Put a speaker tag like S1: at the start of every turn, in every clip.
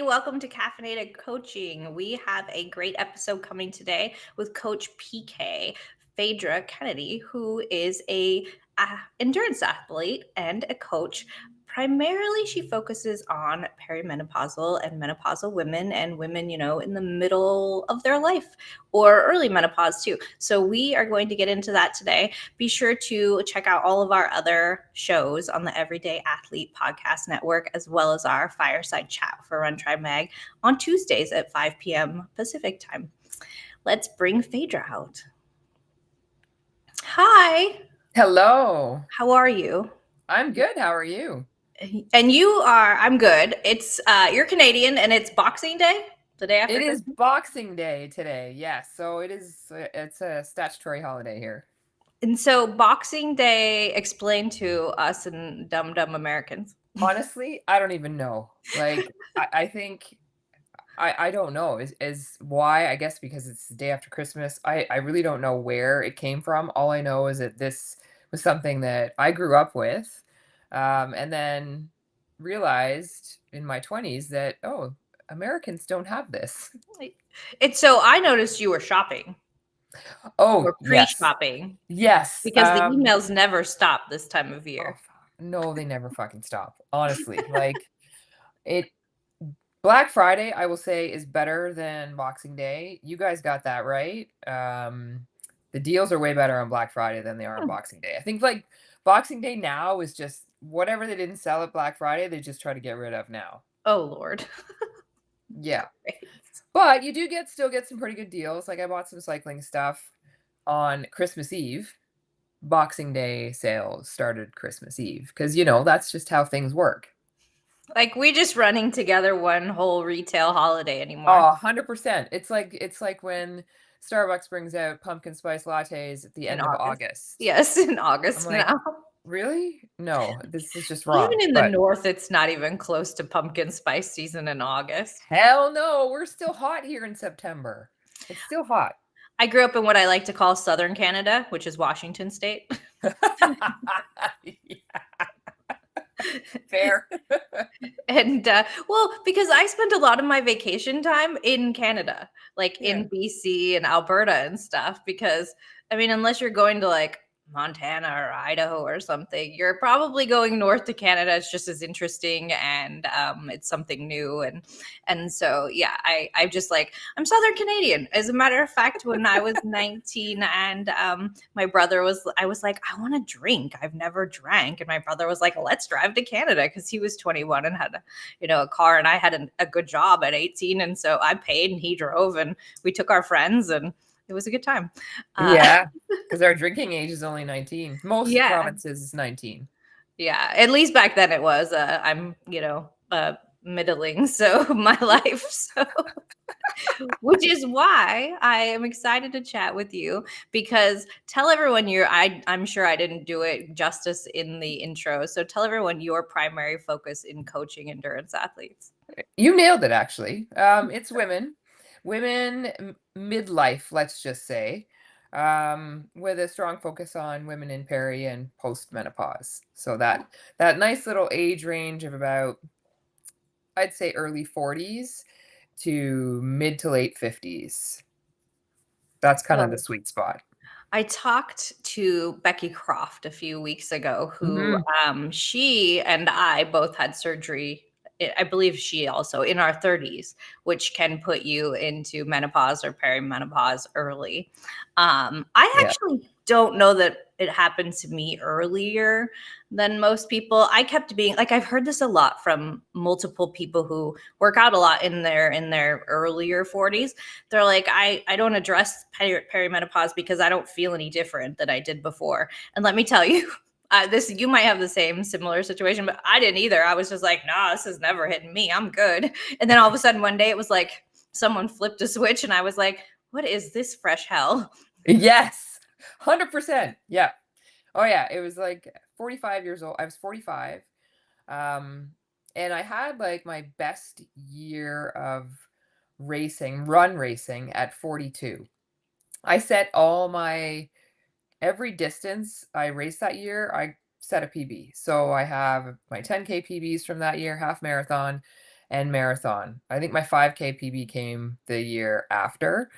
S1: Welcome to Caffeinated Coaching. We have a great episode coming today with Coach PK, Phaedra Kennedy, who is a endurance athlete and a coach. Primarily, she focuses on perimenopausal and menopausal women and women, in the middle of their life or early menopause too. So we are going to get into that today. Be sure to check out all of our other shows on the Everyday Athlete Podcast Network, as well as our fireside chat for Run Tribe Mag on Tuesdays at 5 p.m. Pacific time. Let's bring Phaedra out. Hi.
S2: Hello.
S1: How are you?
S2: I'm good. How are you?
S1: And I'm good. It's you're Canadian and it's Boxing Day, the day after
S2: It is
S1: Christmas.
S2: Boxing Day today. Yes, so it's a statutory holiday here.
S1: And so Boxing Day, explain to us and dumb Americans.
S2: Honestly, I don't even know. I think I don't know is why, I guess because it's the day after Christmas. I really don't know where it came from. All I know is that this was something that I grew up with, and then realized in my 20s that, oh, Americans don't have this.
S1: It's so I noticed you were shopping
S2: Oh,
S1: or
S2: yes.
S1: pre-shopping
S2: Yes.
S1: because the emails never stop this time of
S2: Oh,
S1: year.
S2: no, they never fucking stop. Honestly, it Black Friday, I will say, is better than Boxing Day. You guys got that right. The deals are way better on Black Friday than they are on
S1: Hmm.
S2: Boxing Day. I think Boxing Day now is just whatever they didn't sell at Black Friday, they just try to get rid of now.
S1: Oh Lord.
S2: Yeah.
S1: Great.
S2: But you do still get some pretty good deals. Like I bought some cycling stuff on Christmas Eve. Boxing Day sales started Christmas Eve because, that's just how things work.
S1: Like we just running together one whole retail holiday anymore.
S2: Oh, 100%. It's like when Starbucks brings out pumpkin spice lattes at the
S1: In
S2: end of
S1: August.
S2: August.
S1: Yes, in
S2: I'm
S1: August
S2: like,
S1: now.
S2: "Really? No, this is just
S1: Even
S2: wrong."
S1: in the
S2: But
S1: north, it's not even close to pumpkin spice season in August.
S2: hell no, we're still hot here in September. It's still hot.
S1: I grew up in what I like to call Southern Canada, which is Washington State.
S2: Yeah, fair.
S1: And well, because I spent a lot of my vacation time in Canada, like
S2: Yeah.
S1: in BC and Alberta and stuff. Because I mean, unless you're going to like Montana or Idaho or something, you're probably going north to Canada. It's just as interesting and it's something new. And so yeah, I just like I'm Southern Canadian. As a matter of fact, when I was 19 and my brother I was like, I want to drink. I've never drank. And my brother was like, let's drive to Canada because he was 21 and had a car, and I had a good job at 18. And so I paid and he drove, and we took our friends, and it was a good time. Uh,
S2: Yeah, because our drinking age is only 19. Most
S1: yeah.
S2: provinces is 19.
S1: Yeah. At least back then it was. I'm, middling, so my life. So which is why I am excited to chat with you because tell everyone I'm sure I didn't do it justice in the intro. So tell everyone your primary focus in coaching endurance athletes.
S2: You nailed it, actually. It's women midlife, let's just say, with a strong focus on women in peri and postmenopause. So that nice little age range of about, I'd say, early 40s to mid to late 50s. That's kind of the
S1: So
S2: sweet spot.
S1: I talked to Becky Croft a few weeks ago, who
S2: Hmm.
S1: she and I both had surgery. I believe she also in our 30s, which can put you into menopause or perimenopause early. I
S2: Yeah.
S1: actually don't know that it happened to me earlier than most people. I kept being like, I've heard this a lot from multiple people who work out a lot in their earlier 40s. They're like, I don't address perimenopause because I don't feel any different than I did before. And let me tell you, this you might have the same similar situation, but I didn't either. I was just like, nah, this is never hitting me. I'm good. And then all of a sudden one day it was like someone flipped a switch, and I was like, what is this fresh hell?
S2: Yes. 100%. Yeah. Oh yeah, it was like 45 years old. I was 45. Um, and I had like my best year of run racing at 42. I set every distance I raced that year, I set a PB. So I have my 10K PBs from that year, half marathon, and marathon. I think my 5K PB came the year after.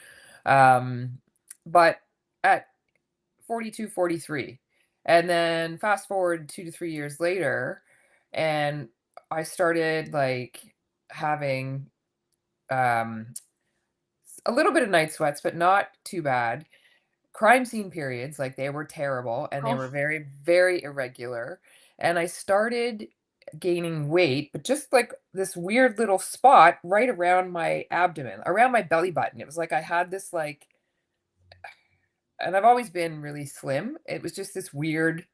S2: Um, but at 42, 43, and then fast forward 2 to 3 years later, and I started, like, having, um, a little bit of night sweats, but not too bad. Crime scene periods, like, they were terrible, and they
S1: Oh,
S2: were very, very irregular, and I started gaining weight, but just, like, this weird little spot right around my abdomen, around my belly button. It was like I had this, like, and I've always been really slim. It was just this weird.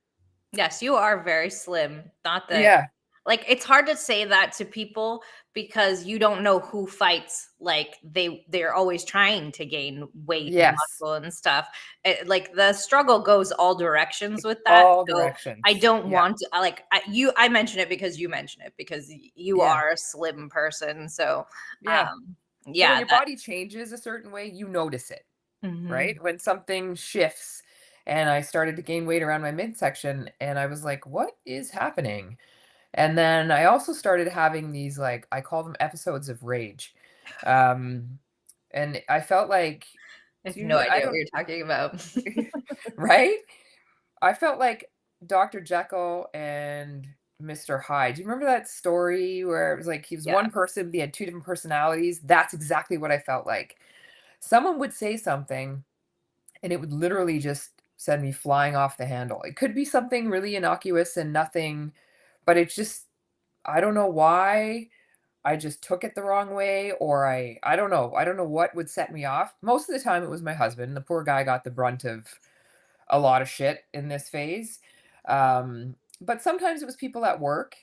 S1: yes, you are very slim. Not that
S2: Yeah.
S1: like it's hard to say that to people because you don't know who fights like they're always trying to gain weight and
S2: Yes.
S1: muscle and stuff. Like the struggle goes all directions with that.
S2: All
S1: So I
S2: directions.
S1: don't
S2: Yeah.
S1: want to I mention it because you mention it because you
S2: Yeah.
S1: are a slim person. So
S2: Yeah.
S1: um
S2: So when
S1: yeah,
S2: your
S1: that
S2: body changes a certain way, you notice it, right?
S1: mhm.
S2: When something shifts, and I started to gain weight around my midsection, and I was like, "What is happening?" And then I also started having these, like, I call them episodes of rage. Um, and I felt like,
S1: I have
S2: do
S1: no
S2: you I
S1: idea what
S2: don't
S1: you're talking about.
S2: right? I felt like Dr. Jekyll and Mr. Hyde. Do you remember that story where it was like he was
S1: Yeah.
S2: one person, but he had two different personalities? That's exactly what I felt like. Someone would say something, and it would literally just send me flying off the handle. It could be something really innocuous and nothing, but it just, I don't know why. I just took it the wrong way, or I don't know. I don't know what would set me off. Most of the time it was my husband. The poor guy got the brunt of a lot of shit in this phase. But sometimes it was people at work,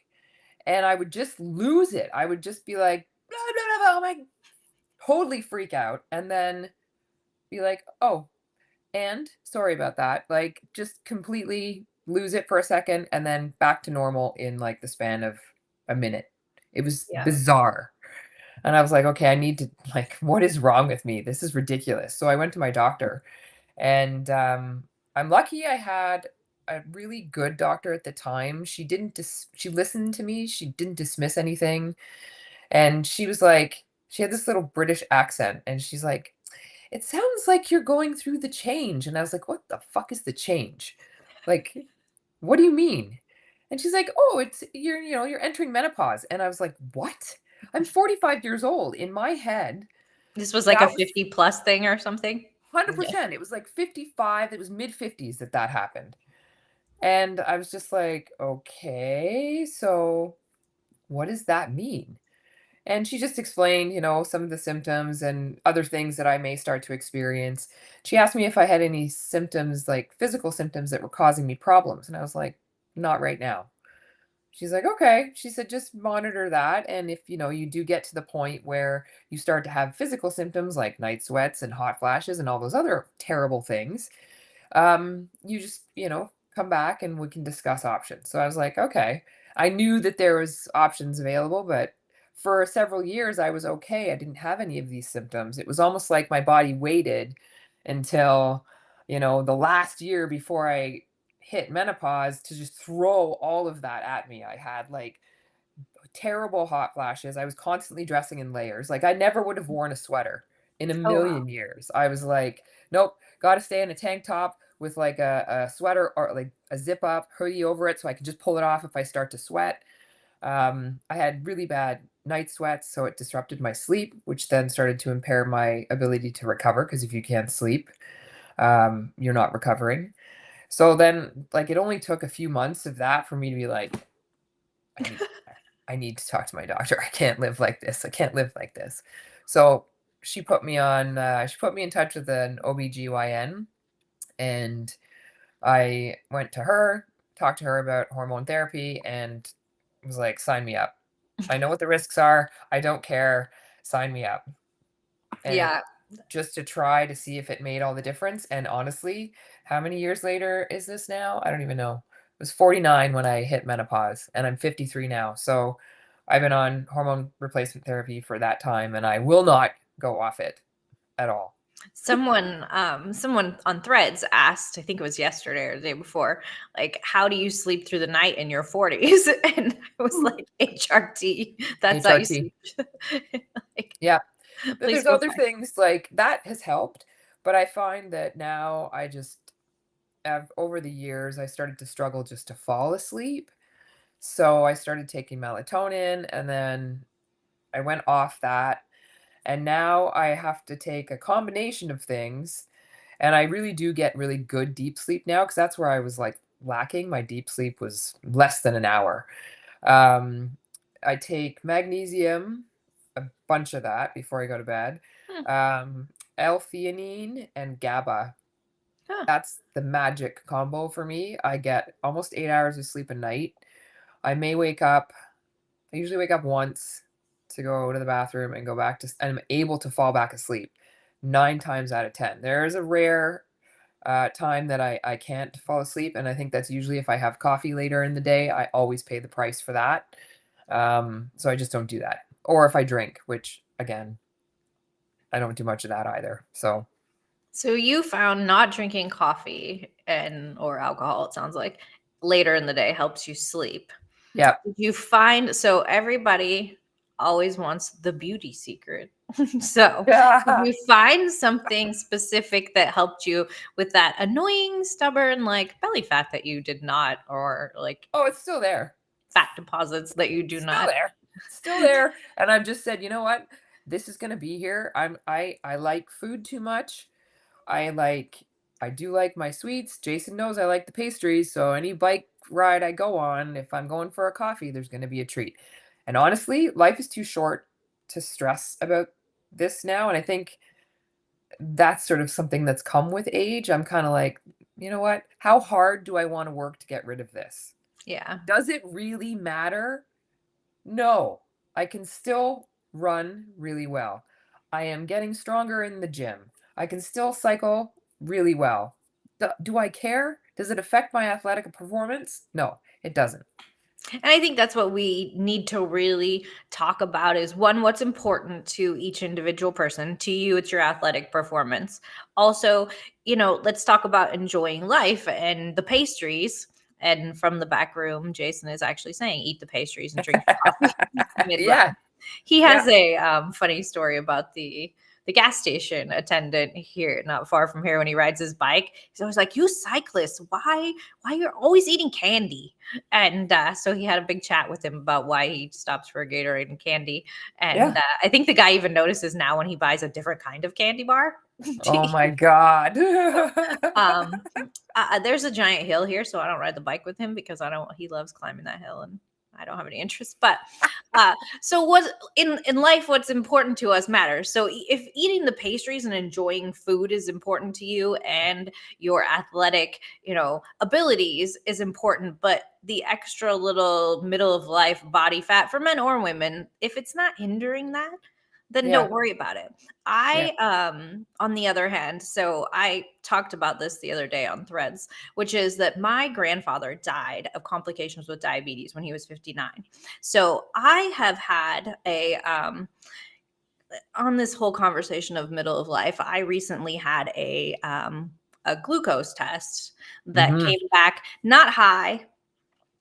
S2: and I would just lose it. I would just be like, blah, blah, blah, blah, oh my, totally freak out, and then be like, oh, and sorry about that. Like, just completely lose it for a second, and then back to normal in like the span of a minute. It was
S1: Yeah.
S2: bizarre. And I was like, okay, I need to, like, what is wrong with me? This is ridiculous. So I went to my doctor. And, I'm lucky I had a really good doctor at the time. She listened to me, she didn't dismiss anything, and she was like, she had this little British accent, and she's like, "It sounds like you're going through the change." And I was like, "What the fuck is the change? Like, what do you mean?" And she's like, "Oh, it's you're entering menopause." And I was like, "What? I'm 45 years old." In my head,
S1: This was like a
S2: that was
S1: 50 plus thing or something? Yeah.
S2: 100%. It was like 55, it was mid-50s that that happened. And I was just like, "Okay, so what does that mean?" And she just explained, some of the symptoms and other things that I may start to experience. She asked me if I had any symptoms, like physical symptoms that were causing me problems, and I was like, "Not right now." She's like, "Okay." She said, "Just monitor that, and if, you do get to the point where you start to have physical symptoms like night sweats and hot flashes and all those other terrible things, you just, come back and we can discuss options." So I was like, okay. I knew that there was options available, but for several years I was okay. I didn't have any of these symptoms. It was almost like my body waited until, the last year before I hit menopause to just throw all of that at me. I had like terrible hot flashes. I was constantly dressing in layers. Like I never would have worn a sweater in a
S1: Oh, wow.
S2: million years. I was like, nope, got to stay in a tank top with like a sweater or like a zip up hoodie over it so I could just pull it off if I start to sweat. I had really bad night sweats, so it disrupted my sleep, which then started to impair my ability to recover because if you can't sleep, you're not recovering. So then, like, it only took a few months of that for me to be like, I need I need to talk to my doctor. I can't live like this. I can't live like this. So she put me in touch with an OBGYN, and I went to her, talked to her about hormone therapy, and was like, sign me up. I know what the risks are. I don't care. Sign me up. And
S1: Yeah.
S2: just to try to see if it made all the difference. And honestly, how many years later is this now? I don't even know. It was 49 when I hit menopause, and I'm 53 now. So I've been on hormone replacement therapy for that time, and I will not go off it at all.
S1: Someone on Threads asked, I think it was yesterday or the day before, like, how do you sleep through the night in your 40s? And I was like, HRT. That's how you
S2: HRT.
S1: sleep. Like,
S2: Yeah. But
S1: please
S2: there's
S1: go
S2: other
S1: find.
S2: things like that has helped, but I find that now I just have over the years I started to struggle just to fall asleep. So I started taking melatonin and then I went off that and now I have to take a combination of things and I really do get really good deep sleep now because that's where I was like lacking. My deep sleep was less than an hour. Um, I take magnesium, a bunch of that before I go to bed.
S1: Hmm,
S2: Um, L-theanine and GABA.
S1: huh.
S2: That's the magic combo for me. I get almost 8 hours of sleep a night. I may wake up, I usually wake up once to go to the bathroom and go back to, and I'm able to fall back asleep 9 times out of 10. There is a rare time that I can't fall asleep, and I think that's usually if I have coffee later in the day. I always pay the price for that. So I just don't do that. Or if I drink, which again, I don't do much of that either. So
S1: So you found not drinking coffee and or alcohol, it sounds like, later in the day helps you sleep.
S2: yeah.
S1: Did you find so everybody always wants the beauty secret. So, did
S2: Yeah.
S1: you find something specific that helped you with that annoying, stubborn, like belly fat that you did not, or like
S2: Oh, it's still there.
S1: fat deposits that you do
S2: Still
S1: not?
S2: there. Still there. And I've just said, you know what? This is gonna be here. I like food too much. I like I do like my sweets. Jason knows I like the pastries, so any bike ride I go on, if I'm going for a coffee, there's gonna be a treat. And honestly, life is too short to stress about this now. And I think that's sort of something that's come with age. I'm kind of like, you know what? How hard do I want to work to get rid of this?
S1: Yeah.
S2: Does it really matter? No, I can still run really well. I am getting stronger in the gym. I can still cycle really well. Do I care? Does it affect my athletic performance? No, it doesn't.
S1: And I think that's what we need to really talk about is one, what's important to each individual person. To you, it's your athletic performance. Also, let's talk about enjoying life and the pastries. And from the back room, Jason is actually saying, eat the pastries and drink your coffee. Midlife.
S2: Yeah,
S1: He
S2: yeah,
S1: has a funny story about the gas station attendant here, not far from here, when he rides his bike. He's always like, "You cyclists, why you're always eating candy?" And so he had a big chat with him about why he stops for a Gatorade and candy. And
S2: yeah.
S1: I think the guy even notices now when he buys a different kind of candy bar.
S2: Oh my God.
S1: um, there's a giant hill here, so I don't ride the bike with him because I don't. He loves climbing that hill, and I don't have any interest. But uh, so what in life? What's important to us matters. So if eating the pastries and enjoying food is important to you, and your athletic, abilities is important, but the extra little middle of life body fat for men or women, if it's not hindering that, then
S2: Yeah,
S1: don't worry about it.
S2: yeah.
S1: I on the other hand, so I talked about this the other day on Threads, which is that my grandfather died of complications with diabetes when he was 59. So I have had a on this whole conversation of middle of life, I recently had a glucose test that
S2: Hmm.
S1: came back not high,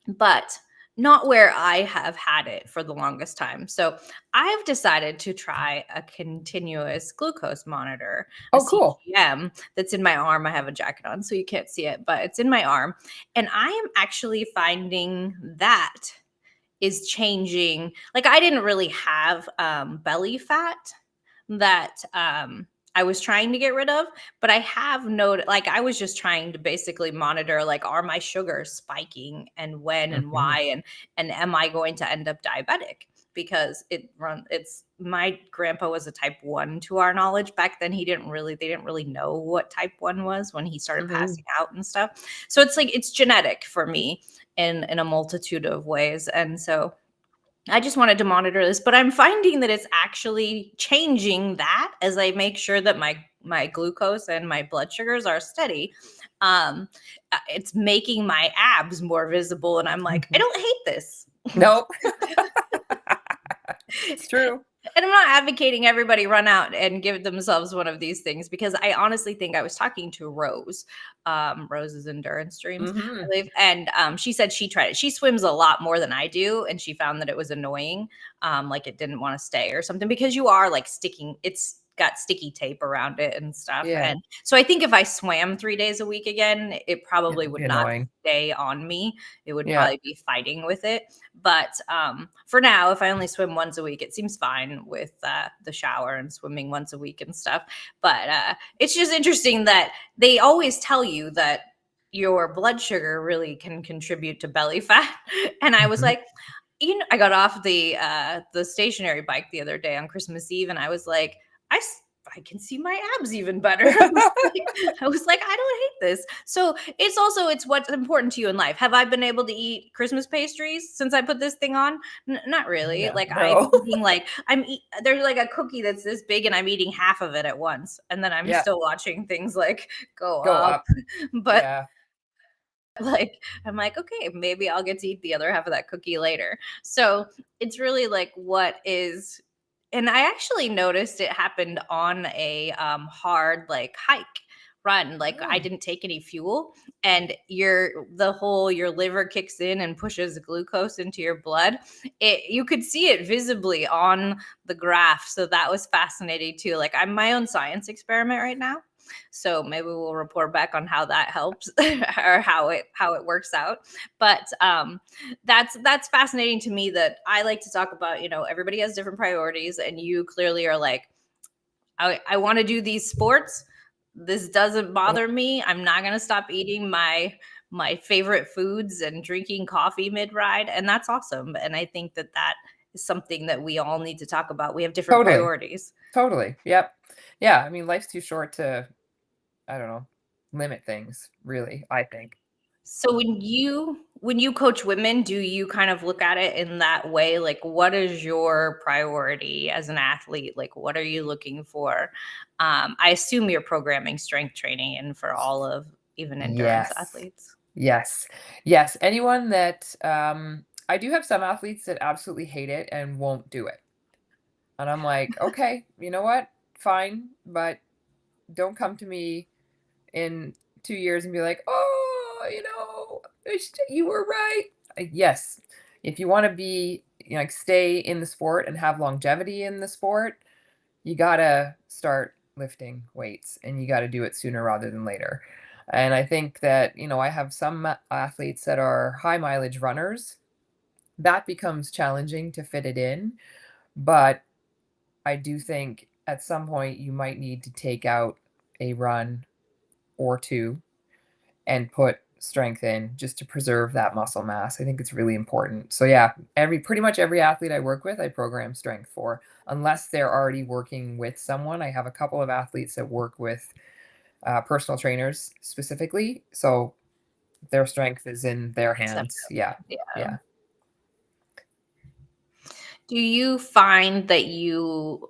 S1: but not where I have had it for the longest time. So I've decided to try a continuous glucose monitor, a
S2: Oh, cool.
S1: CGM that's in my arm. I have a jacket on, so you can't see it, but it's in my arm. And I am actually finding that is changing. Like, I didn't really have belly fat that I was trying to get rid of, but I have noted, like, I was just trying to basically monitor, like, are my sugars spiking and when and
S2: Hmm.
S1: why, and am I going to end up diabetic? Because it's my grandpa was a type 1 to our knowledge. Back then they didn't really know what type 1 was when he started
S2: Hmm.
S1: passing out and stuff. So it's like it's genetic for me in a multitude of ways. And so I just wanted to monitor this, but I'm finding that it's actually changing that as I make sure that my glucose and my blood sugars are steady. Um, it's making my abs more visible, and I'm like, I
S2: Hmm.
S1: don't hate this.
S2: Nope. It's true.
S1: And I'm not advocating everybody run out and give themselves one of these things because I honestly think I was talking to Rose, Rose's endurance dreams, I
S2: Mhm.
S1: believe, and she said she tried it. She swims a lot more than I do, and she found that it was annoying, like it didn't want to stay or something because you are like sticking. It's got sticky tape around it and stuff,
S2: Yeah,
S1: and so I think if I swam 3 days a week again, it
S2: it
S1: probably
S2: would be
S1: would not
S2: annoying.
S1: stay on me. It would
S2: Yeah.
S1: probably be fighting with it. But for now, if I only swim once a week, it seems fine with the shower and swimming once a week and stuff. But it's just interesting that they always tell you that your blood sugar really can contribute to belly fat. And I was
S2: Mhm.
S1: like, I got off the stationary bike the other day on Christmas Eve, and I was like, I can see my abs even better. I was like, I don't hate this. So it's what's important to you in life. Have I been able to eat Christmas pastries since I put this thing on? Not really.
S2: No,
S1: Like I'm
S2: no.
S1: eating there's like a cookie that's this big, and I'm eating half of it at once, and then I'm
S2: Yeah,
S1: still watching things like go
S2: go
S1: up.
S2: up.
S1: But
S2: Yeah,
S1: I'm like, okay, maybe I'll get to eat the other half of that cookie later. So it's really like what is, and I actually noticed it happened on a hard like hike run. Like I
S2: mm,
S1: didn't take any fuel, and your liver kicks in and pushes glucose into your blood. You could see it visibly on the graph. So that was fascinating too. Like I'm my own science experiment right now, so maybe we'll report back on how that helps or how it works out. But that's fascinating to me that I like to talk about. Everybody has different priorities, and you clearly are like, I want to do these sports. This doesn't
S2: yeah,
S1: bother me. I'm not gonna stop eating my favorite foods and drinking coffee mid ride, and that's awesome. And I think that is something that we all need to talk about. We have different
S2: totally,
S1: priorities.
S2: totally. Yep. Yeah, I mean, life's too short to, I don't know, limit things, really, I think.
S1: So when you coach women, do you kind of look at it in that way? Like what is your priority as an athlete? Like what are you looking for? I assume you're programming strength training and for all of even endurance
S2: Yes.
S1: athletes.
S2: Yes. Yes, anyone that, I do have some athletes that absolutely hate it and won't do it. And I'm like, "Okay, you know what? Fine, but don't come to me in 2 years and be like, "Oh, you were right." Yes, if you wanna be, like, stay in the sport and have longevity in the sport, you gotta start lifting weights, and you gotta do it sooner rather than later. And I think that, I have some athletes that are high mileage runners. That becomes challenging to fit it in, but I do think at some point you might need to take out a run or 2 and put strength in just to preserve that muscle mass. I think it's really important. So yeah, pretty much every athlete I work with, I program strength for, unless they're already working with someone. I have a couple of athletes that work with personal trainers specifically, so their strength is in their
S1: Separate.
S2: hands. Yeah,
S1: Yeah.
S2: yeah,
S1: Do you find that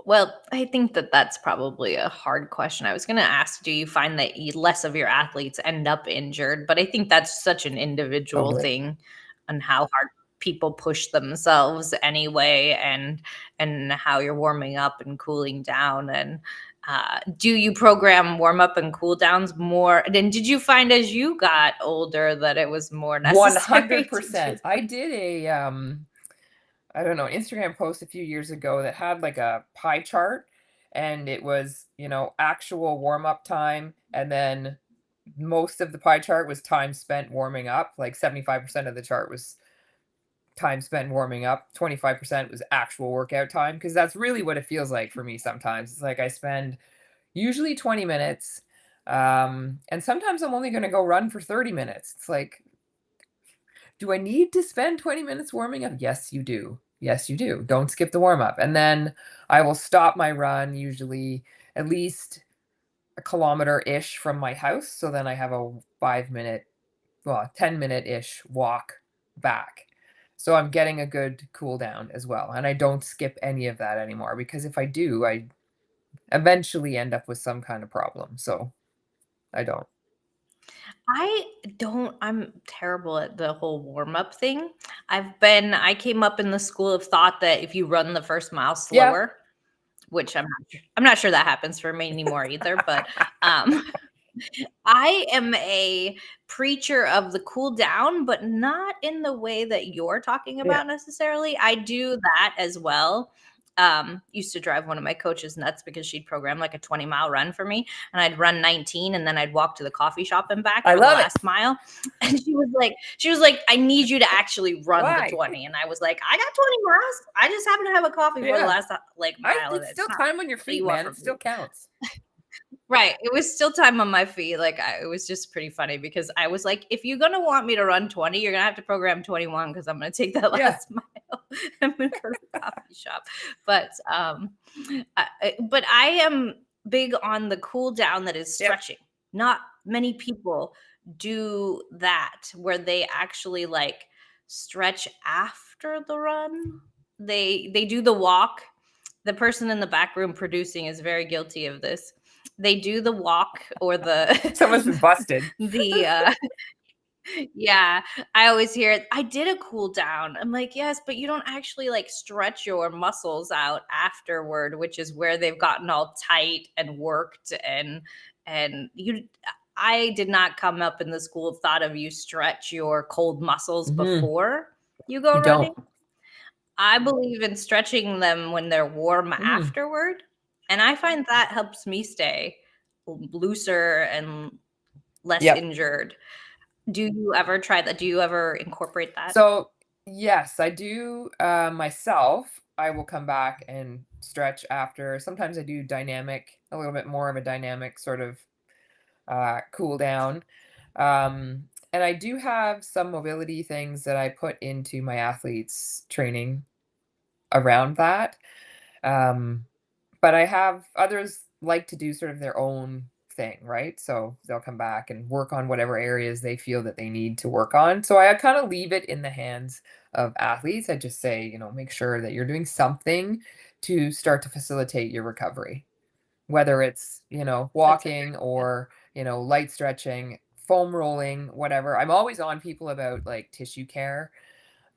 S1: well, I think that that's probably a hard question. I was going to ask, do you find that less of your athletes end up injured? But I think that's such an individual
S2: totally.
S1: thing on how hard people push themselves anyway, and how you're warming up and cooling down. And do you program warm up and cool downs more? And did you find as you got older that it was more necessary to do
S2: 100%. I
S1: that?
S2: did I don't know, an Instagram post a few years ago that had like a pie chart, and it was, actual warm up time. And then most of the pie chart was time spent warming up. Like 75% of the chart was time spent warming up, 25% was actual workout time. Cause that's really what it feels like for me sometimes. It's like I spend usually 20 minutes. And sometimes I'm only going to go run for 30 minutes. It's like, do I need to spend 20 minutes warming up? Yes, you do. Yes, you do. Don't skip the warm up. And then I will stop my run usually at least a kilometer ish from my house. So then I have a 5 minute, well, 10-minute ish walk back. So I'm getting a good cool down as well. And I don't skip any of that anymore because if I do, I eventually end up with some kind of problem. So I don't.
S1: I'm terrible at the whole warm up thing. I came up in the school of thought that if you run the first mile
S2: Yeah.
S1: slower. which I'm not sure that happens for me anymore either. But um, I am a preacher of the cool down, but not in the way that you're talking
S2: Yeah.
S1: about necessarily. I do that as well. Used to drive one of my coaches nuts because she'd program like a 20-mile run for me, and I'd run 19, and then I'd walk to the coffee shop and back
S2: I
S1: for the
S2: love it.
S1: last mile. And she was like, I need you to actually run the
S2: Why?
S1: 20. And I was like, I got 20 miles. I just happen to have a coffee for the
S2: Yeah.
S1: last like mile of it.
S2: It's
S1: It's
S2: still
S1: not
S2: time on your
S1: what do
S2: feet,
S1: you want
S2: man.
S1: from
S2: It still
S1: me?
S2: counts.
S1: Right. It was still time on my feet. It was just pretty funny because I was like, if you're going to want me to run 20, you're going to have to program 21 because I'm going to take that
S2: Yeah.
S1: last mile. I'm going to go to the coffee shop. But I am big on the cool down that is
S2: Yep.
S1: stretching. Not many people do that where they actually like stretch after the run. They do the walk. The person in the back room producing is very guilty of this. They do the walk or the
S2: Someone's been busted.
S1: the yeah, I always hear it. I did a cool down. I'm like, yes, but you don't actually like stretch your muscles out afterward, which is where they've gotten all tight and worked and you I did not come up in the school of thought of you stretch your cold muscles
S2: Hmm.
S1: before you go
S2: You
S1: running.
S2: don't.
S1: I believe in stretching them when they're warm
S2: Mm.
S1: afterward, and I find that helps me stay looser and less
S2: Yep.
S1: injured. Do you ever try that? Do you ever incorporate that?
S2: So, yes, I do, myself. I will come back and stretch after. Sometimes I do dynamic, a little bit more of a dynamic sort of cool down. And I do have some mobility things that I put into my athletes' training around that. Um, but I have others like to do sort of their own thing, right? So they'll come back and work on whatever areas they feel that they need to work on. So I kind of leave it in the hands of athletes. I just say, make sure that you're doing something to start to facilitate your recovery, whether it's,
S1: That's a
S2: walking
S1: great
S2: or, light stretching, foam rolling, whatever. I'm always on people about like tissue care.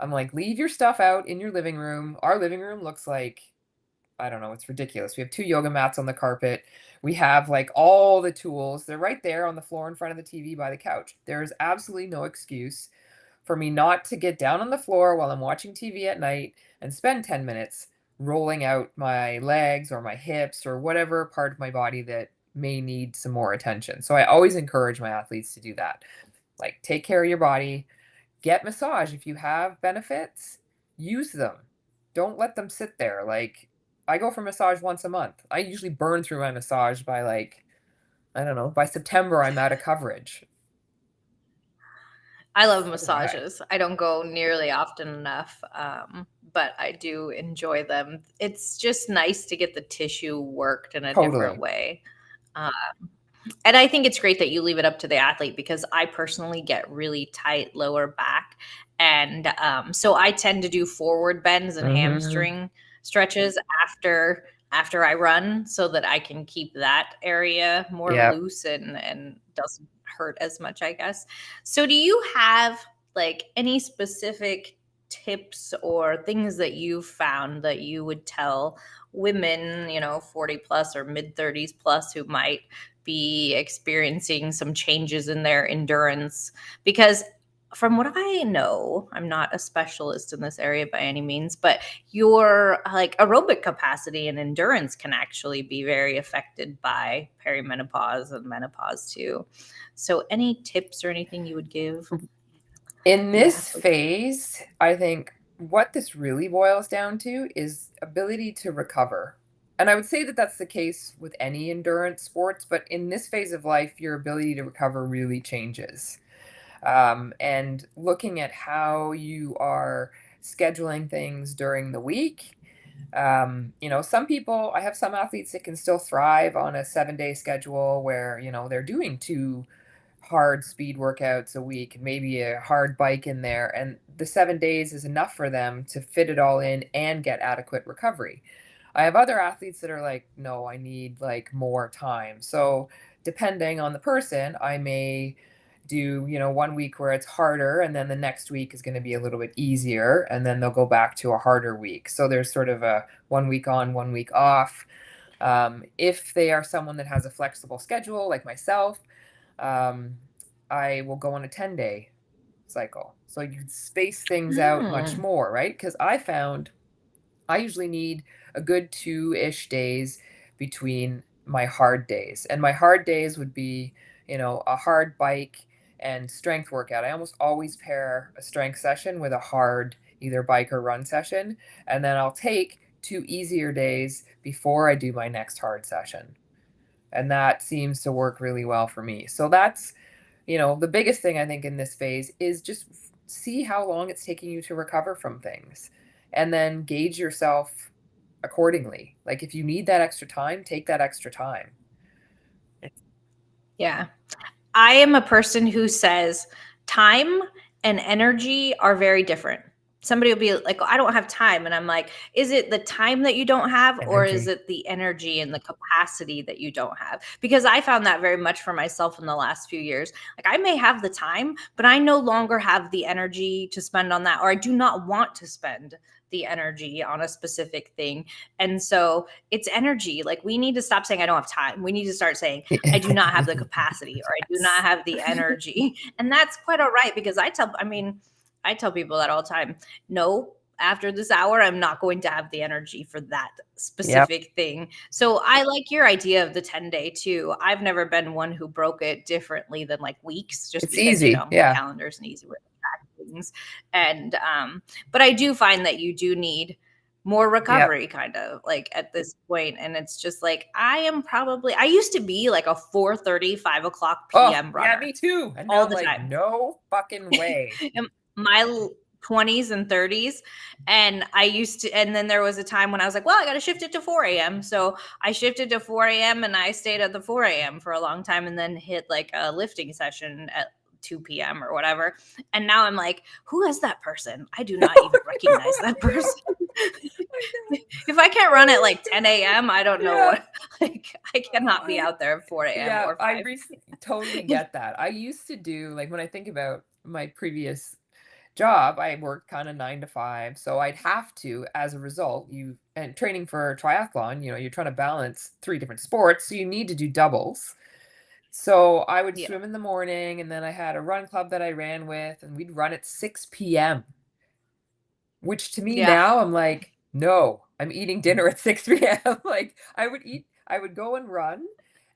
S2: I'm like, leave your stuff out in your living room. Our living room looks like, I don't know, it's ridiculous. We have 2 yoga mats on the carpet. We have, like, all the tools. They're right there on the floor in front of the TV by the couch. There is absolutely no excuse for me not to get down on the floor while I'm watching TV at night and spend 10 minutes rolling out my legs or my hips or whatever part of my body that may need some more attention. So I always encourage my athletes to do that. Like, take care of your body, get massage. If you have benefits, use them. Don't let them sit there. Like, I go for massage once a month. I usually burn through my massage by like, I don't know, by September I'm out of coverage.
S1: I love
S2: So do I.
S1: massages. I don't go nearly often enough, but I do enjoy them. It's just nice to get the tissue worked in a different
S2: Totally.
S1: way. Uh, And I think it's great that you leave it up to the athlete because I personally get really tight lower back. And so I tend to do forward bends and
S2: Mhm.
S1: hamstring stretches after I run so that I can keep that area more
S2: Yep.
S1: loose and doesn't hurt as much, I guess. So do you have like any specific tips or things that you've found that you would tell women, 40 plus or mid 30s plus who might be experiencing some changes in their endurance? Because from what I know, I'm not a specialist in this area by any means, but your like aerobic capacity and endurance can actually be very affected by perimenopause and menopause too. So any tips or anything you would give
S2: In
S1: the
S2: this
S1: athlete?
S2: phase, I think what this really boils down to is ability to recover. And I would say that that's the case with any endurance sports, but in this phase of life, your ability to recover really changes. And looking at how you are scheduling things during the week. Some people, I have some athletes that can still thrive on a 7-day schedule where, they're doing two hard speed workouts a week, maybe a hard bike in there, and the 7 days is enough for them to fit it all in and get adequate recovery. I have other athletes that are like, no, I need like more time. So, depending on the person, I may do, 1 week where it's harder, and then the next week is going to be a little bit easier, and then they'll go back to a harder week. So there's sort of a 1 week on, 1 week off. If they are someone that has a flexible schedule, like myself, um, I will go on a 10-day cycle. So you can space things out much
S1: Mm.
S2: more, right? Because I found I usually need a good 2-ish days between my hard days. And my hard days would be, a hard bike and strength workout. I almost always pair a strength session with a hard either bike or run session. And then I'll take 2 easier days before I do my next hard session. And that seems to work really well for me. So that's, the biggest thing I think in this phase is just see how long it's taking you to recover from things and then gauge yourself accordingly. Like if you need that extra time, take that extra time.
S1: Yeah. I am a person who says time and energy are very different. Somebody will be like, "Oh, I don't have time." And I'm like, is it the time that you don't have, or is
S2: Energy.
S1: it the energy and the capacity that you don't have? Because I found that very much for myself in the last few years. Like, I may have the time, but I no longer have the energy to spend on that, or I do not want to spend the energy on a specific thing. And so it's energy. Like, we need to stop saying, I don't have time. We need to start saying, I do not have the capacity, or I do not
S2: Yes.
S1: have the energy. And that's quite all right, because I tell people that all the time. No, after this hour, I'm not going to have the energy for that
S2: Yep.
S1: specific thing. So I like your idea of the 10-day too. I've never been one who broke it differently than like weeks, just
S2: It's
S1: because,
S2: easy.
S1: my
S2: Yeah.
S1: calendar is an easy way to track things. And but I do find that you do need more
S2: Yep.
S1: recovery, kind of like at this point. And it's just like, I used to be like a 4:30, 5 o'clock
S2: Oh,
S1: p.m.
S2: yeah,
S1: runner
S2: me too. And now
S1: all
S2: I'm
S1: the
S2: like,
S1: time.
S2: no fucking way.
S1: In my 20s and 30s. And then there was a time when I was like, well, I got to shift it to 4 a.m. So I shifted to 4 a.m. and I stayed at the 4 a.m. for a long time, and then hit like a lifting session at 2 p.m. or whatever. And now I'm like, who is that person? I do not even
S2: I
S1: recognize
S2: know.
S1: that person.
S2: I know.
S1: If I can't run at
S2: Oh
S1: like
S2: my
S1: 10
S2: God.
S1: a.m., I don't know
S2: Yeah.
S1: what, like, I
S2: Oh,
S1: cannot be out there at 4 a.m.
S2: yeah,
S1: or
S2: I
S1: 5.
S2: totally get that. I used to do, like, when I think about my previous job, I worked kind of 9 to 5. So I'd have to, as a result, and training for triathlon, you're trying to balance 3 different sports. So you need to do doubles. So I would
S1: Yeah.
S2: swim in the morning, and then I had a run club that I ran with, and we'd run at 6 p.m. Which to me
S1: Yeah.
S2: now, I'm like, "No, I'm eating dinner at 6 PM." Like, I would go and run,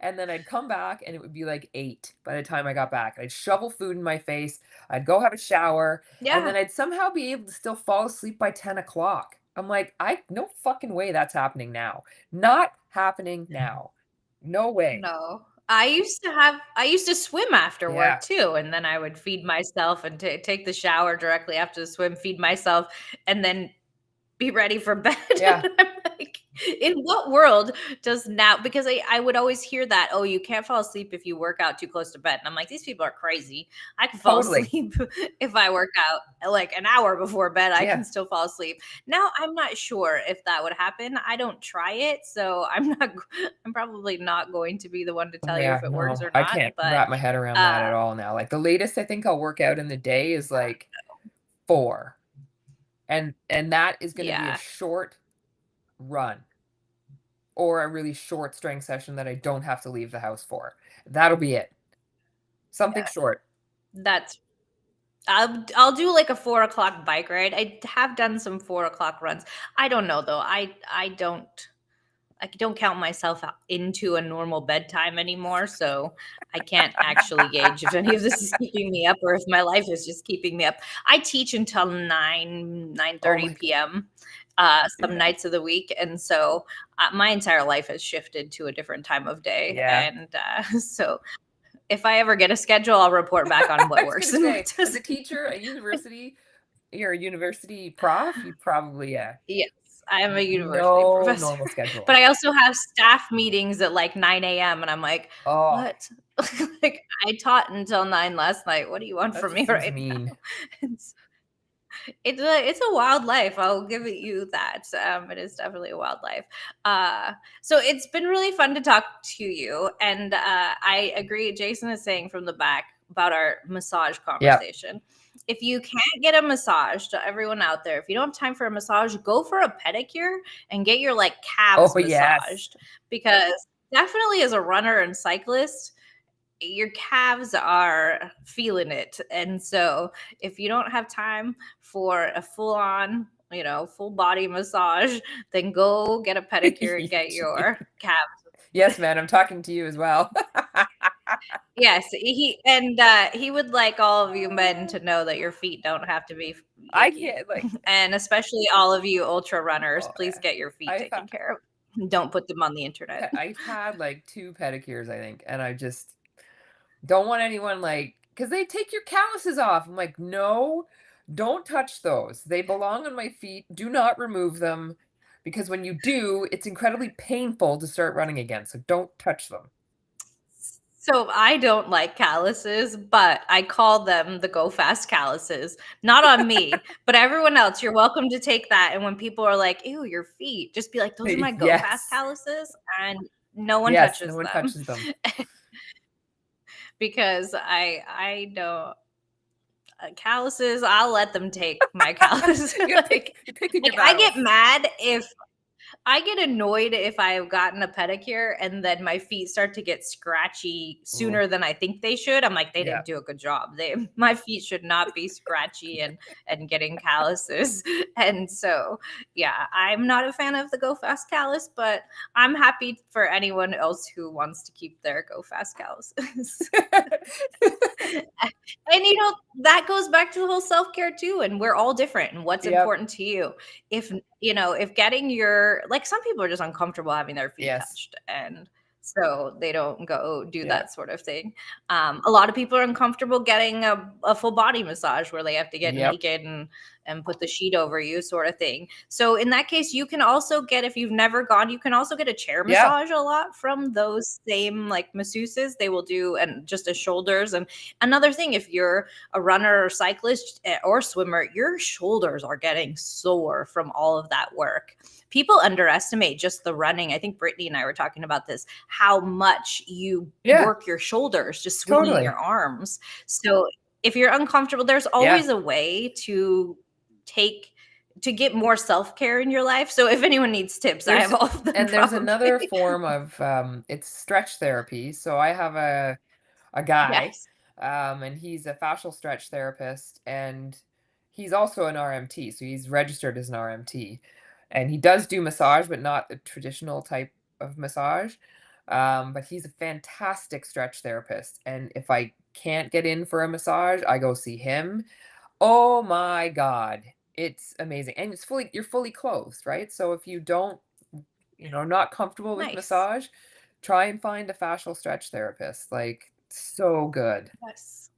S2: and then I'd come back, and it would be like 8 by the time I got back. I'd shovel food in my face, I'd go have a shower, and
S1: Yeah.
S2: then I'd somehow be able to still fall asleep by 10 o'clock. I'm like, no fucking way that's happening now. Not happening now. No way.
S1: No. I used to swim after
S2: Yeah,
S1: work too, and then I would feed myself and take the shower directly after the swim, feed myself, and then be ready for bed.
S2: yeah,
S1: And I'm like, in what world does now, because I would always hear that, oh, you can't fall asleep if you work out too close to bed. And I'm like, these people are crazy. I can fall
S2: totally.
S1: asleep if I work out like an hour before bed. I
S2: Yeah,
S1: can still fall asleep. Now I'm not sure if that would happen. I don't try it. So I'm probably not going to be the one to tell you
S2: yeah,
S1: if it works
S2: no,
S1: or
S2: I
S1: not.
S2: can't
S1: But
S2: wrap my head around that at
S1: uh
S2: all now. Like, the latest I think I'll work out in the day is, like, 4, and that is gonna be a
S1: yeah.
S2: short run or a really short strength session that I don't have to leave the house for. That'll be it. Something short.
S1: That's I'll do like a 4 o'clock bike ride. I have done some 4 o'clock runs. I don't know though. I don't count myself into a normal bedtime anymore, so I can't actually gauge if any of this is keeping me up, or if my life is just keeping me up. I teach until
S2: Oh
S1: 9:30
S2: my god.
S1: p.m. Some
S2: Yeah.
S1: nights of the week, and so my entire life has shifted to a different time of day.
S2: Yeah.
S1: And so if I ever get a schedule, I'll report back on
S2: I
S1: what
S2: was
S1: works
S2: gonna
S1: and what
S2: say, as a
S1: doesn't.
S2: teacher, you're a university prof, you probably, yeah.
S1: Yes, I am a university
S2: No
S1: professor,
S2: normal
S1: but
S2: schedule.
S1: I also have staff meetings at like 9 a.m. and I'm like,
S2: Oh,
S1: "What?" Like, I taught until 9 last night. What do you want
S2: that
S1: from
S2: just
S1: me
S2: seems
S1: right
S2: mean.
S1: now? It's it's a wild life. I'll give it you that. It is definitely a wild life. Uh, so it's been really fun to talk to you, and I agree. Jason is saying from the back, about our massage
S2: Yep.
S1: conversation. If you can't get a massage, to everyone out there, if you don't have time for a massage, go for a pedicure and get your like calves
S2: Oh, yes.
S1: massaged, because definitely as a runner and cyclist, your calves are feeling it. And so if you don't have time for a full on, full body massage, then go get a pedicure and get your calves.
S2: Yes, man, I'm talking to you as well.
S1: Yes, he would like all of you men to know that your feet don't have to be
S2: I
S1: icky.
S2: can't, like,
S1: And especially all of you ultra runners,
S2: oh,
S1: please
S2: yeah.
S1: get your feet
S2: I've
S1: taken
S2: had
S1: care of. Don't put them on the internet.
S2: I've had, like, 2 pedicures, I think, and I just don't want anyone, like, because they take your calluses off. I'm like, "No, don't touch those. They belong on my feet. Do not remove them, because when you do, it's incredibly painful to start running again, so don't touch them."
S1: So I don't like calluses, but I call them the go fast calluses. Not on me, but everyone else. You're welcome to take that. And when people are like, "Ew, your feet," just be like, "Those are my go fast
S2: Yes.
S1: calluses," and no one
S2: Yes, no
S1: touches
S2: one
S1: them
S2: touches them.
S1: because I don't calluses. I'll let them take my callus.
S2: You're picking your
S1: Like I get
S2: battles.
S1: mad if I get annoyed if I've gotten a pedicure and then my feet start to get scratchy
S2: Ooh,
S1: sooner than I think they should. I'm like, they
S2: yeah.
S1: didn't do a good job. My feet should not be scratchy and getting calluses. And so, yeah, I'm not a fan of the Go Fast callus, but I'm happy for anyone else who wants to keep their Go Fast calluses. And that goes back to the whole self-care too, and we're all different and what's
S2: Yep.
S1: important to you. If getting your like some people are just uncomfortable having their feet
S2: Yes.
S1: touched, and so they don't go do
S2: Yeah.
S1: that sort of thing. A lot of people are uncomfortable getting a full body massage where they have to get
S2: Yep.
S1: naked and put the sheet over you sort of thing. So in that case, you can also get, if you've never gone, you can also get a chair
S2: Yeah.
S1: massage a lot from those same like masseuses. They will do, and just as shoulders. And another thing, if you're a runner or cyclist or swimmer, your shoulders are getting sore from all of that work. People underestimate just the running. I think Brittany and I were talking about this, how much you
S2: Yeah.
S1: work your shoulders just swinging your
S2: Totally.
S1: arms. So if you're uncomfortable, there's
S2: Yeah.
S1: always a way take to get more self-care in your life. So if anyone needs tips, I have
S2: There's
S1: all of them
S2: there's another
S1: probably.
S2: form of, it's stretch therapy. So I have a guy,
S1: Yes.
S2: and he's a fascial stretch therapist, and he's also an RMT, so he's registered as an RMT, and he does do massage, but not the traditional type of massage. But he's a fantastic stretch therapist, and if I can't get in for a massage, I go see him. Oh my God, it's amazing, and you're fully clothed, right? So if you don't, not comfortable with
S1: Nice.
S2: massage, try and find a fascial stretch therapist. Like, so good.
S1: Yes.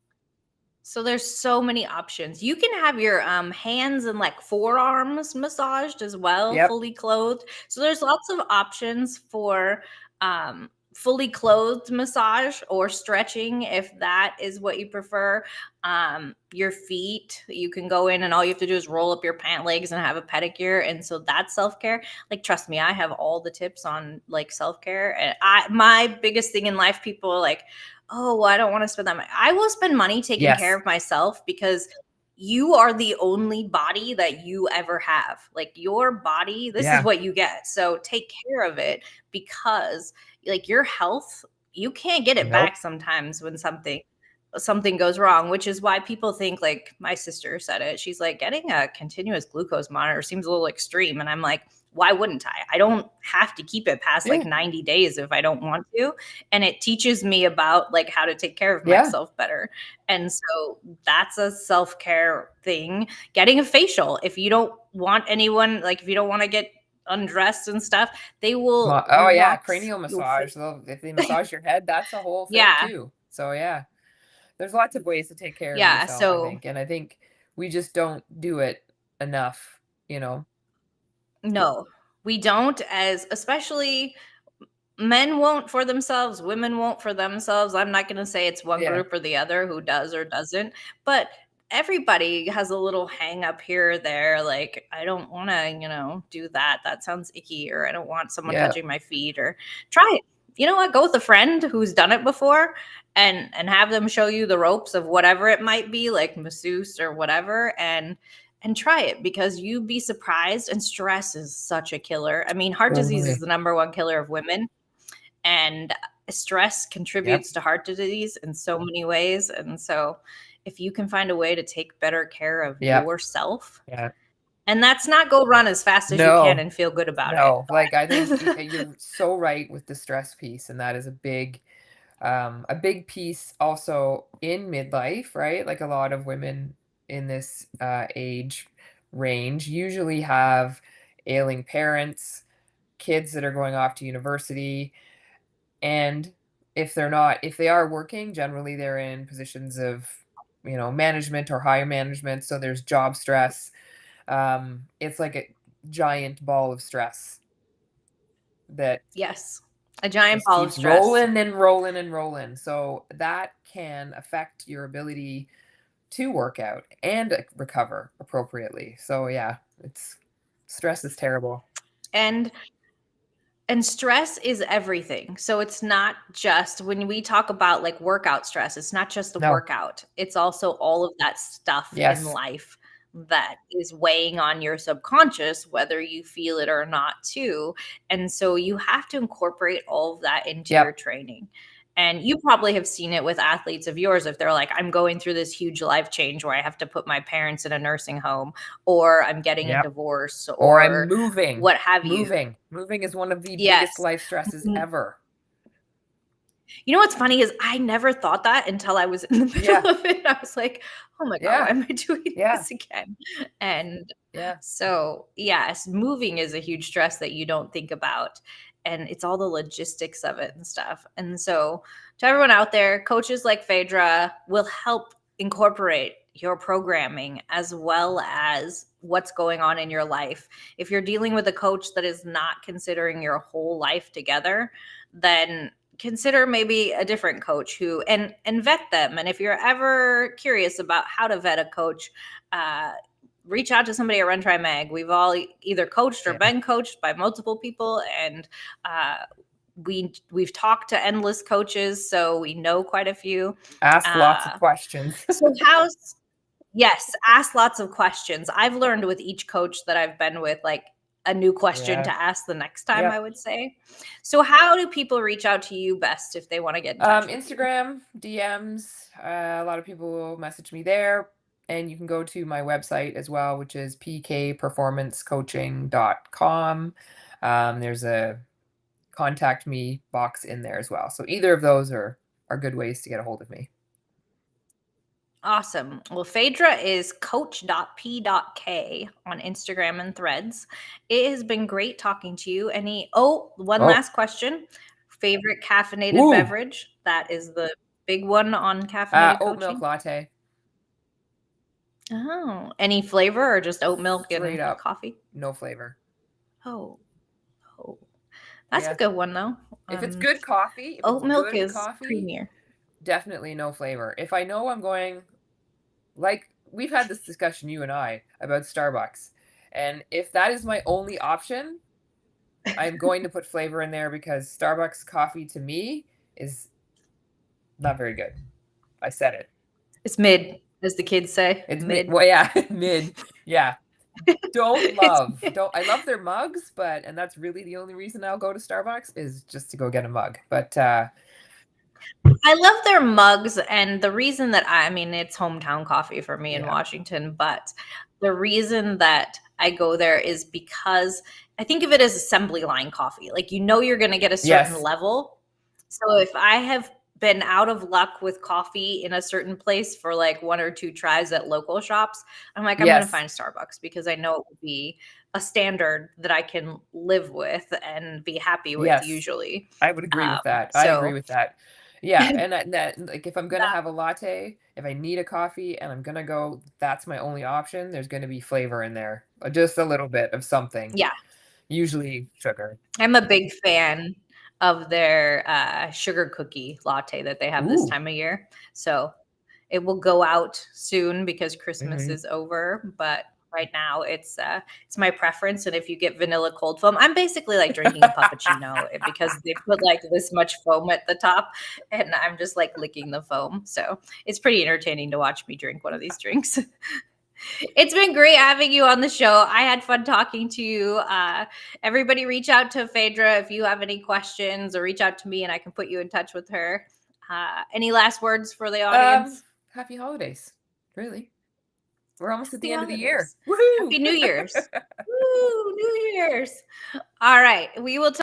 S1: So there's so many options. You can have your hands and like forearms massaged as well,
S2: Yep.
S1: fully clothed. So there's lots of options for fully clothed massage or stretching if that is what you prefer. Your feet, you can go in and all you have to do is roll up your pant legs and have a pedicure, and so that's self care. Like trust me, I have all the tips on like self care. And my biggest thing in life, people are like, oh, well, I don't want to spend that money. I will spend money taking care
S2: Yes.
S1: of myself because you are the only body that you ever have. Like your body, this is
S2: Yeah.
S1: what you get. So take care of it, because like your health, you can't get it
S2: Nope.
S1: back sometimes when something goes wrong, which is why people think, like my sister said it. She's like, getting a continuous glucose monitor seems a little extreme. And I'm like, why wouldn't I? I don't have to keep it past like
S2: Yeah.
S1: 90 days if I don't want to. And it teaches me about like how to take care of
S2: Yeah.
S1: myself better. And so that's a self-care thing. Getting a facial, if you don't want anyone, like if you don't want to get undressed and stuff, they will
S2: Oh yeah,
S1: relax
S2: cranial
S1: your
S2: massage.
S1: face.
S2: If they massage your head, that's a whole thing
S1: Yeah.
S2: too. So yeah, there's lots of ways to take care of
S1: Yeah.
S2: yourself, I
S1: So
S2: think, and I think we just don't do it enough, you know.
S1: no, we don't, as especially men won't for themselves, women won't for themselves. I'm not going to say it's one
S2: Yeah.
S1: group or the other who does or doesn't, but everybody has a little hang up here or there. Like, I don't want to, do that. That sounds icky, or I don't want someone
S2: Yeah.
S1: touching my feet, or try it. you know what, go with a friend who's done it before and have them show you the ropes of whatever it might be, like masseuse or whatever, and try it, because you'd be surprised. And stress is such a killer. I mean, heart disease is
S2: Totally.
S1: the number one killer of women, and stress
S2: Yep.
S1: contributes to heart disease in so many ways. And so if you can find a way to take better care of
S2: Yep.
S1: yourself,
S2: Yeah.
S1: and that's not go run as fast as you can
S2: No.
S1: and feel good about it,
S2: No. Like I think
S1: but
S2: you're so right with the stress piece, and that is a big piece also in midlife, right? Like a lot of women in this age range usually have ailing parents, kids that are going off to university, and if they are working, generally they're in positions of, management or higher management. So there's job stress. It's like a giant ball of stress that
S1: yes, a giant
S2: just
S1: ball of
S2: keeps
S1: stress.
S2: rolling and rolling and rolling. So that can affect your ability to work out and recover appropriately. So yeah, it's stress is terrible.
S1: And stress is everything. So it's not just when we talk about like workout stress, it's not just the
S2: No.
S1: workout. It's also all of that stuff in
S2: Yes.
S1: life that is weighing on your subconscious, whether you feel it or not, too. And so you have to incorporate all of that into your
S2: Yep.
S1: training. And you probably have seen it with athletes of yours if they're like, I'm going through this huge life change where I have to put my parents in a nursing home, or I'm getting a
S2: Yep.
S1: divorce,
S2: Or I'm
S1: or
S2: moving.
S1: what have you.
S2: Moving is one of the biggest
S1: Yes.
S2: life stresses ever.
S1: You know what's funny is I never thought that until I was in the
S2: Yeah.
S1: middle of it. I was like, "Oh my god, why
S2: Yeah.
S1: am I doing
S2: Yeah.
S1: this again?" And
S2: Yeah.
S1: so, yes, moving is a huge stress that you don't think about, and it's all the logistics of it and stuff. And so, to everyone out there, coaches like Phaedra will help incorporate your programming as well as what's going on in your life. If you're dealing with a coach that is not considering your whole life together, then consider maybe a different coach who and vet them. And if you're ever curious about how to vet a coach, uh, reach out to somebody at Run Try Mag. We've all either coached or
S2: Yeah.
S1: been coached by multiple people, and we've talked to endless coaches, so we know quite a few.
S2: Ask lots of
S1: uh,
S2: questions.
S1: so how's Yes, ask lots of questions. I've learned with each coach that I've been with, like, a new question
S2: Yeah.
S1: to ask the next time, I
S2: Yep.
S1: would say. So how do people reach out to you best if they wanna get in touch with you?
S2: Instagram, DMs. A lot of people will message me there. And you can go to my website as well, which is pkperformancecoaching.com. There's a contact me box in there as well. So either of those are good ways to get a hold of me.
S1: Awesome. Well, Phaedra is coach.p.k on Instagram and Threads. It has been great talking to you. One
S2: Oh,
S1: last question. Favorite caffeinated
S2: ooh,
S1: beverage? That is the big one on caffeinated
S2: oat milk
S1: coaching.
S2: latte,
S1: Oh, any flavor or just oat milk
S2: straight
S1: and
S2: up,
S1: coffee?
S2: no flavor.
S1: Oh, oh, that's a
S2: Yeah,
S1: good one though.
S2: if it's good coffee, if it's
S1: Oat milk
S2: good
S1: is
S2: coffee,
S1: creamier.
S2: definitely no flavor. If I know I'm going, like we've had this discussion, you and I, about Starbucks, and if that is my only option, I'm going to put flavor in there because Starbucks coffee to me is not very good. I said it.
S1: It's mid, as the kids say.
S2: It's mid.
S1: Mid.
S2: Well, yeah, mid. Yeah,
S1: It's mid.
S2: don't I love their mugs, but and that's really the only reason I'll go to Starbucks is just to go get a mug. But
S1: I love their mugs, and the reason that I mean, it's hometown coffee for me in
S2: yeah.
S1: Washington, but the reason that I go there is because I think of it as assembly line coffee. Like, you know, you're going to get a certain
S2: Yes.
S1: level. So if I have been out of luck with coffee in a certain place for like one or two tries at local shops, I'm like, I'm going to
S2: Yes.
S1: find Starbucks because I know it will be a standard that I can live with and be happy with
S2: Yes.
S1: usually.
S2: I would agree with that. I agree
S1: So
S2: with that. Yeah, and that like if I'm gonna
S1: that,
S2: have a latte, if I need a coffee and I'm gonna go, that's my only option. There's gonna be flavor in there, just a little bit of something.
S1: yeah,
S2: Usually sugar.
S1: I'm a big fan of their sugar cookie latte that they have this
S2: Ooh.
S1: time of year. So it will go out soon because Christmas
S2: Hmm.
S1: is over, but right now. It's my preference. And if you get vanilla cold foam, I'm basically like drinking a puppuccino because they put like this much foam at the top, and I'm just like licking the foam. So it's pretty entertaining to watch me drink one of these drinks. It's been great having you on the show. I had fun talking to you. Everybody reach out to Phaedra if you have any questions, or reach out to me and I can put you in touch with her. Any last words for the audience?
S2: Happy holidays. Really. We're almost at the
S1: Happy
S2: end of the year.
S1: holidays.
S2: Woohoo!
S1: Happy New Year's. Woo, New Year's. All right. We will